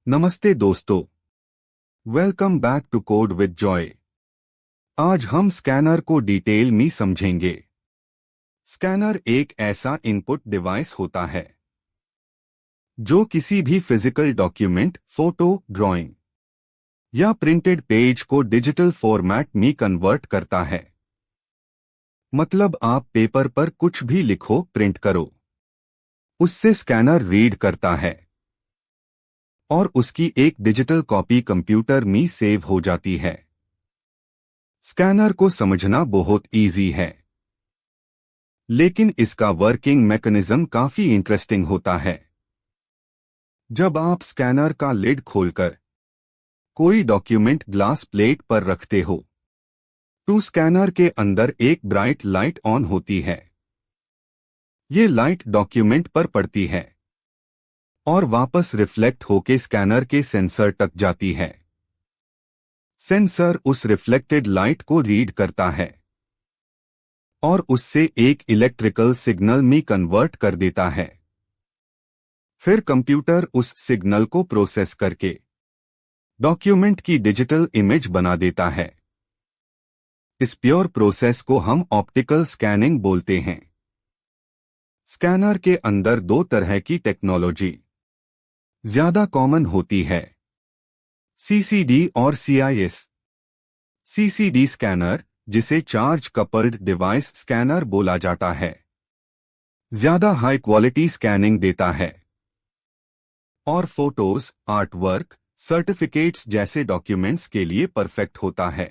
नमस्ते दोस्तों, welcome back to code with Joy. आज हम स्कैनर को डिटेल में समझेंगे। स्कैनर एक ऐसा इनपुट डिवाइस होता है जो किसी भी फिजिकल डॉक्यूमेंट, फोटो, ड्राइंग या प्रिंटेड पेज को डिजिटल फॉर्मेट में कन्वर्ट करता है। मतलब आप पेपर पर कुछ भी लिखो, प्रिंट करो, उससे स्कैनर रीड करता है और उसकी एक डिजिटल कॉपी कंप्यूटर में सेव हो जाती है। स्कैनर को समझना बहुत इजी है, लेकिन इसका वर्किंग मैकेनिज्म काफी इंटरेस्टिंग होता है। जब आप स्कैनर का लिड खोलकर कोई डॉक्यूमेंट ग्लास प्लेट पर रखते हो, तो स्कैनर के अंदर एक ब्राइट लाइट ऑन होती है। ये लाइट डॉक्यूमेंट पर पड़ती है और वापस रिफ्लेक्ट होके स्कैनर के सेंसर तक जाती है। सेंसर उस रिफ्लेक्टेड लाइट को रीड करता है और उससे एक इलेक्ट्रिकल सिग्नल में कन्वर्ट कर देता है। फिर कंप्यूटर उस सिग्नल को प्रोसेस करके डॉक्यूमेंट की डिजिटल इमेज बना देता है। इस प्योर प्रोसेस को हम ऑप्टिकल स्कैनिंग बोलते हैं। स्कैनर के अंदर दो तरह की टेक्नोलॉजी ज्यादा कॉमन होती है, सीसीडी और सीआईएस। सीसीडी स्कैनर, जिसे चार्ज कपल्ड डिवाइस स्कैनर बोला जाता है, ज्यादा हाई क्वालिटी स्कैनिंग देता है और फोटोज, आर्टवर्क, सर्टिफिकेट्स जैसे डॉक्यूमेंट्स के लिए परफेक्ट होता है।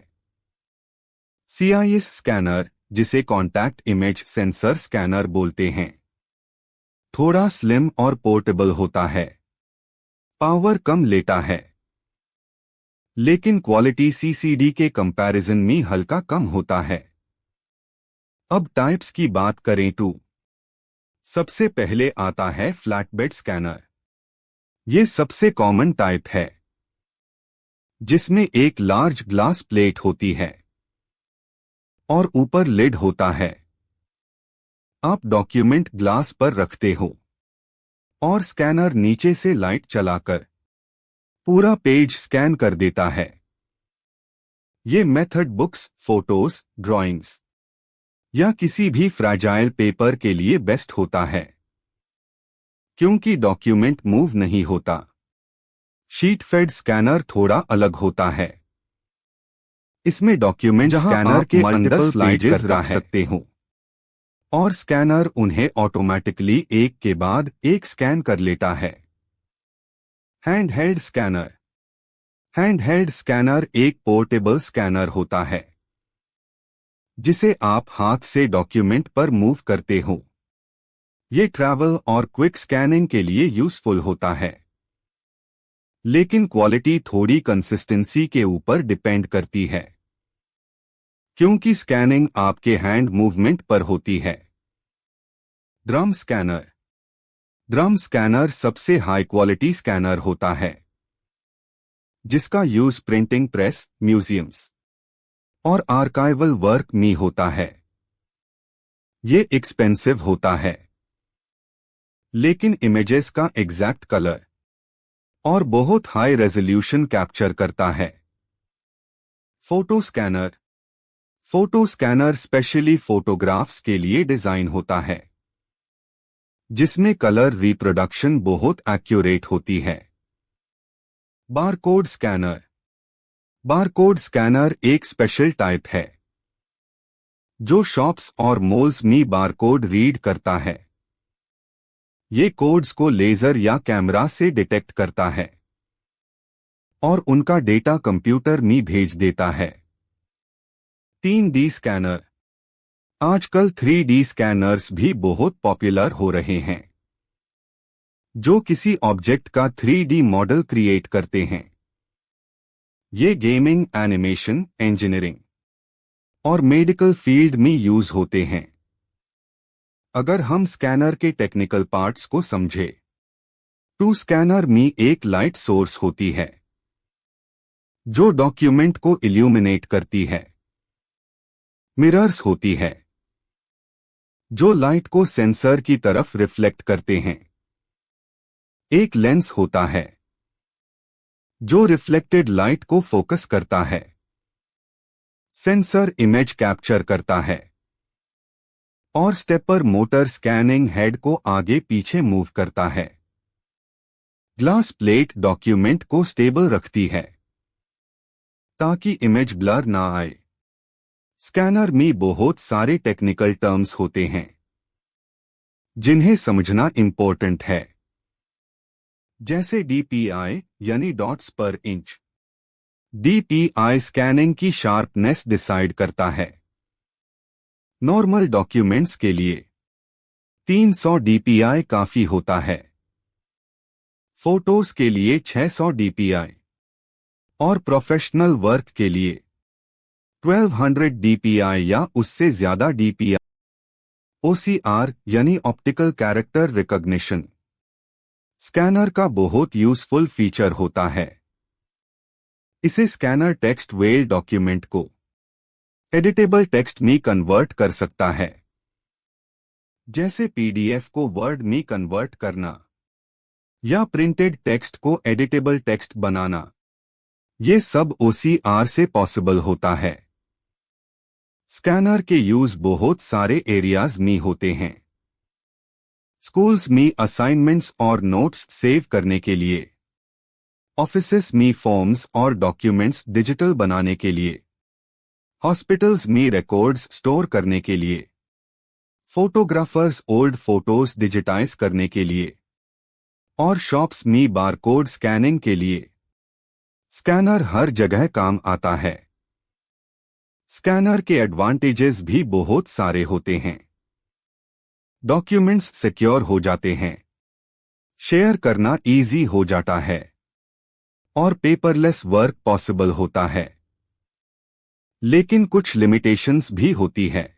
सीआईएस स्कैनर, जिसे कॉन्टैक्ट इमेज सेंसर स्कैनर बोलते हैं, थोड़ा स्लिम और पोर्टेबल होता है, पावर कम लेता है, लेकिन क्वालिटी सीसीडी के कंपैरिजन में हल्का कम होता है। अब टाइप्स की बात करें तो सबसे पहले आता है फ्लैटबेड स्कैनर। ये सबसे कॉमन टाइप है, जिसमें एक लार्ज ग्लास प्लेट होती है और ऊपर लिड होता है। आप डॉक्यूमेंट ग्लास पर रखते हो और स्कैनर नीचे से लाइट चलाकर पूरा पेज स्कैन कर देता है। ये मेथड बुक्स, फोटोज, ड्राइंग्स या किसी भी फ्रैजाइल पेपर के लिए बेस्ट होता है, क्योंकि डॉक्यूमेंट मूव नहीं होता। शीट फेड स्कैनर थोड़ा अलग होता है। इसमें डॉक्यूमेंट स्कैनर के अंदर स्लाइड्स रख सकते हो और स्कैनर उन्हें ऑटोमेटिकली एक के बाद एक स्कैन कर लेता है। Handheld scanner. हैंडहेल्ड स्कैनर एक पोर्टेबल स्कैनर होता है, जिसे आप हाथ से डॉक्यूमेंट पर मूव करते हो। ये ट्रैवल और क्विक स्कैनिंग के लिए यूजफुल होता है, लेकिन क्वालिटी थोड़ी कंसिस्टेंसी के ऊपर डिपेंड करती है, क्योंकि स्कैनिंग आपके हैंड मूवमेंट पर होती है। Drum scanner. ड्रम स्कैनर सबसे हाई क्वालिटी स्कैनर होता है, जिसका यूज प्रिंटिंग प्रेस, म्यूजियम्स और आर्काइवल वर्क में होता है। ये एक्सपेंसिव होता है, लेकिन इमेजेस का एग्जैक्ट कलर और बहुत हाई रेजोल्यूशन कैप्चर करता है। Photo scanner. Photo scanner specially photographs के लिए डिजाइन होता है, जिसमें कलर रिप्रोडक्शन बहुत एक्यूरेट होती है। Barcode scanner. बारकोड स्कैनर एक स्पेशल टाइप है, जो शॉप्स और मॉल्स में बारकोड रीड करता है। ये कोड्स को लेजर या कैमरा से डिटेक्ट करता है और उनका डेटा कंप्यूटर में भेज देता है। 3D scanner. आजकल 3D स्कैनर्स भी बहुत पॉपुलर हो रहे हैं, जो किसी ऑब्जेक्ट का 3D मॉडल क्रिएट करते हैं। ये गेमिंग, एनिमेशन, इंजीनियरिंग और मेडिकल फील्ड में यूज होते हैं। अगर हम स्कैनर के टेक्निकल पार्ट्स को समझे, तो स्कैनर में एक लाइट सोर्स होती है, जो डॉक्यूमेंट को इल्यूमिनेट करती है। मिरर्स होती है, जो लाइट को सेंसर की तरफ रिफ्लेक्ट करते हैं। एक लेंस होता है, जो रिफ्लेक्टेड लाइट को फोकस करता है। सेंसर इमेज कैप्चर करता है और स्टेपर मोटर स्कैनिंग हेड को आगे पीछे मूव करता है। ग्लास प्लेट डॉक्यूमेंट को स्टेबल रखती है ताकि इमेज ब्लर ना आए। स्कैनर में बहुत सारे टेक्निकल टर्म्स होते हैं जिन्हें समझना इंपॉर्टेंट है, जैसे डीपीआई यानी डॉट्स पर इंच। डीपीआई स्कैनिंग की शार्पनेस डिसाइड करता है। नॉर्मल डॉक्यूमेंट्स के लिए 300 डीपीआई काफी होता है। फोटोज के लिए 600 डीपीआई और प्रोफेशनल वर्क के लिए 1200 डीपीआई या उससे ज्यादा डीपीआई। ओसीआर यानी ऑप्टिकल कैरेक्टर रिकॉग्निशन स्कैनर का बहुत यूजफुल फीचर होता है। इसे स्कैनर टेक्स्ट वेल डॉक्यूमेंट को एडिटेबल टेक्स्ट में कन्वर्ट कर सकता है, जैसे पीडीएफ को वर्ड में कन्वर्ट करना या प्रिंटेड टेक्स्ट को एडिटेबल टेक्स्ट बनाना। ये सब ओसीआर से पॉसिबल होता है। स्कैनर के यूज बहुत सारे एरियाज में होते हैं। स्कूल्स में असाइनमेंट्स और नोट्स सेव करने के लिए, ऑफिसेस में फॉर्म्स और डॉक्यूमेंट्स डिजिटल बनाने के लिए, हॉस्पिटल्स में रिकॉर्ड्स स्टोर करने के लिए, फोटोग्राफर्स ओल्ड फोटोज डिजिटाइज करने के लिए और शॉप्स में बारकोड स्कैनिंग के लिए। स्कैनर हर जगह काम आता है। स्कैनर के एडवांटेजेस भी बहुत सारे होते हैं। डॉक्यूमेंट्स सिक्योर हो जाते हैं, शेयर करना इजी हो जाता है और पेपरलेस वर्क पॉसिबल होता है। लेकिन कुछ लिमिटेशंस भी होती है,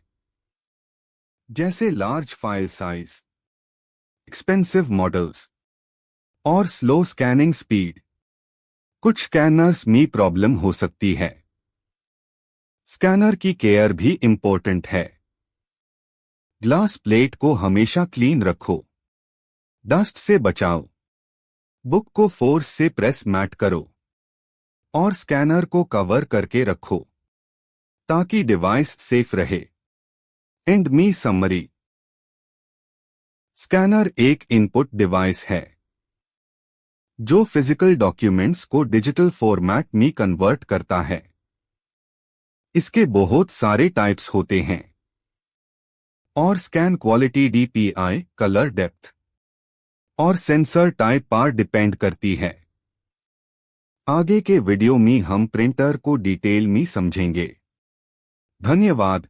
जैसे large file size, expensive models और स्लो स्कैनिंग स्पीड। कुछ स्कैनर्स में प्रॉब्लम हो सकती है। स्कैनर की केयर भी इंपॉर्टेंट है। ग्लास प्लेट को हमेशा क्लीन रखो, डस्ट से बचाओ, बुक को फोर्स से प्रेस मैट करो और स्कैनर को कवर करके रखो ताकि डिवाइस सेफ रहे। And me summary. स्कैनर एक इनपुट डिवाइस है जो फिजिकल डॉक्यूमेंट्स को डिजिटल फॉर्मेट में कन्वर्ट करता है। इसके बहुत सारे टाइप्स होते हैं और scan quality DPI, colour depth और सेंसर टाइप पर डिपेंड करती है। आगे के वीडियो में हम प्रिंटर को डिटेल में समझेंगे। धन्यवाद।